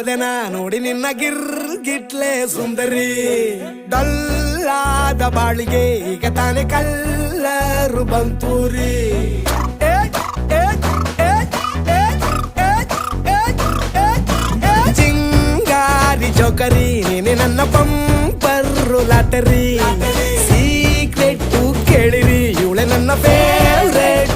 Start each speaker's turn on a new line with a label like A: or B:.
A: ಹೋದೆನ ನೋಡಿ ನಿನ್ನ ಗಿಟ್ಲೆ ಸುಂದರಿ ಡಲ್ಲಾದ ಬಾಳಿಗೆ ಈಗ ತಾನೆ ಕಲ್ಲರು ಬಂತೂರಿ ಚಿಂಗಾರಿ ಜೋಕರಿ ನೀನೆ ನನ್ನ ಪಂಪರ್ರು ಲಾಟರಿ